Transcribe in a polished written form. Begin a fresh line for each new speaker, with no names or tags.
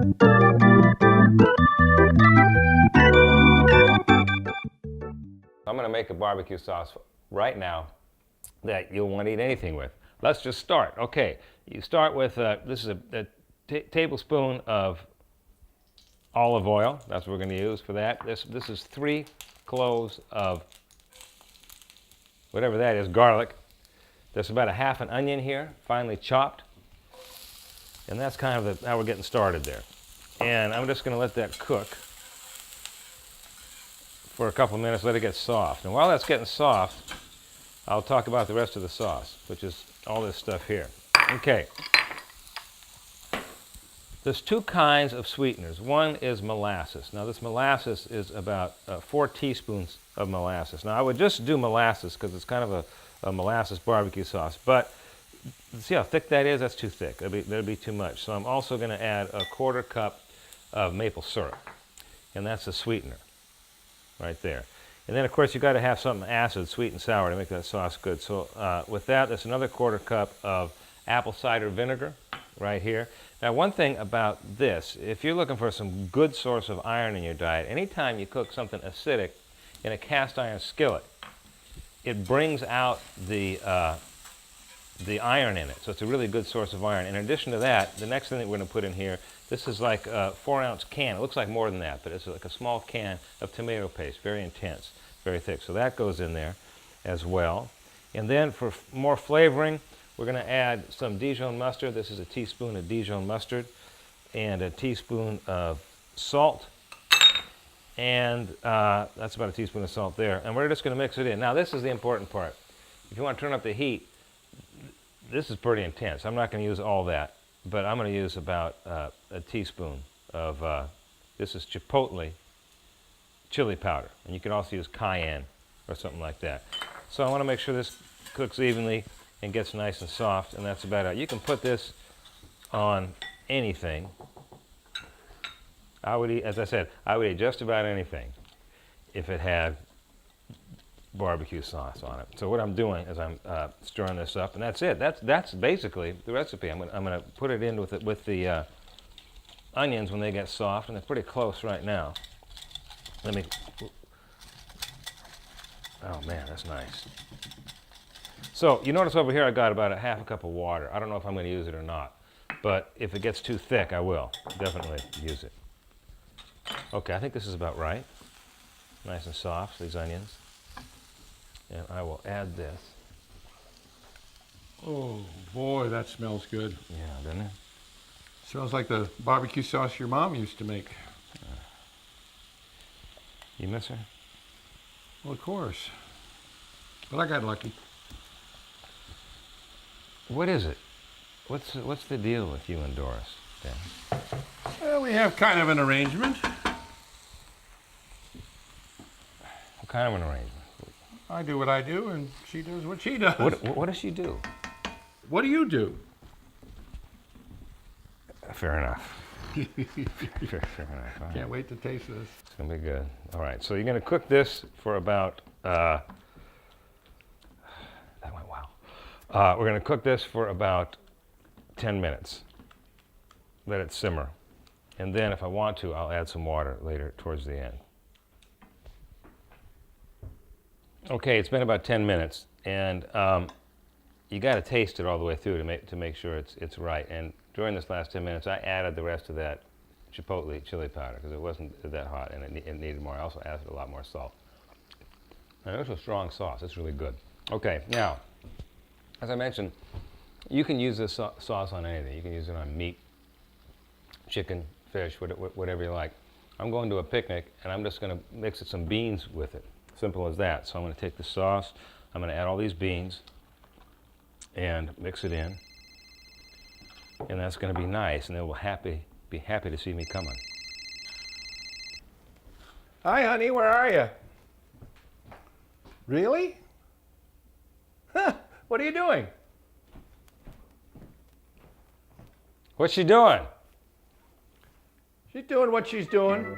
I'm going to make a barbecue sauce right now that you'll want to eat anything with. Let's just start. Okay, you start with, this is a tablespoon of olive oil. That's what we're going to use for that. This is 3 cloves of whatever that is, garlic. There's about a half an onion here, finely chopped. And that's kind of how we're getting started there. And I'm just going to let that cook for a couple of minutes, let it get soft. And while that's getting soft, I'll talk about the rest of the sauce, which is all this stuff here. Okay. There's 2 kinds of sweeteners. One is molasses. Now this molasses is about 4 teaspoons of molasses. Now I would just do molasses because it's kind of a molasses barbecue sauce, but see how thick that is? That's too thick. That'd be too much. So I'm also going to add a 1/4 cup of maple syrup, and that's a sweetener right there. And then of course you got to have something acid, sweet and sour to make that sauce good. So with that, there's another 1/4 cup of apple cider vinegar right here. Now one thing about this, if you're looking for some good source of iron in your diet, anytime you cook something acidic in a cast iron skillet, it brings out the iron in it. So it's a really good source of iron. In addition to that, the next thing that we're going to put in here, this is like a 4-ounce can. It looks like more than that, but it's like a small can of tomato paste, very intense, very thick. So that goes in there as well. And then for more flavoring, we're going to add some Dijon mustard. This is a teaspoon of Dijon mustard and a teaspoon of salt. And that's about a teaspoon of salt there. And we're just going to mix it in. Now this is the important part. If you want to turn up the heat, this is pretty intense. I'm not going to use all that, but I'm going to use about a teaspoon of, this is chipotle chili powder. And you can also use cayenne or something like that. So I want to make sure this cooks evenly and gets nice and soft, and that's about it. You can put this on anything. I would eat, as I said, I would eat just about anything if it had barbecue sauce on it. So what I'm doing is I'm stirring this up, and that's it. That's basically the recipe. I'm gonna put it in with the onions when they get soft, and they're pretty close right now. Let me. Oh man, that's nice. So you notice over here I got about a half a cup of water. I don't know if I'm going to use it or not, but if it gets too thick, I will definitely use it. Okay, I think this is about right. Nice and soft, these onions. And I will add this.
Oh boy, that smells good.
Yeah, doesn't it?
Smells like the barbecue sauce your mom used to make.
You miss her?
Well, of course. But I got lucky.
What is it? What's the deal with you and Doris, Dan?
Well, we have kind of an arrangement.
What kind of an arrangement?
I do what I do, and she does what she does.
What does she do?
What do you do?
Fair enough. Fair enough. Right.
Can't wait to taste this.
It's gonna be good. All right, so you're gonna cook this for about. That went wow. We're gonna cook this for about 10 minutes. Let it simmer, and then if I want to, I'll add some water later towards the end. Okay, it's been about 10 minutes, and you got to taste it all the way through to make sure it's right. And during this last 10 minutes, I added the rest of that chipotle chili powder because it wasn't that hot and it needed more. I also added a lot more salt. And it's a strong sauce. It's really good. Okay, now, as I mentioned, you can use this sauce on anything. You can use it on meat, chicken, fish, whatever you like. I'm going to a picnic, and I'm just going to mix some beans with it. Simple as that. So I'm going to take the sauce, I'm going to add all these beans and mix it in, and that's going to be nice, and they will be happy to see me coming.
Hi, honey, where are you? Really? Huh, what are you doing?
What's she doing?
She's doing what she's doing.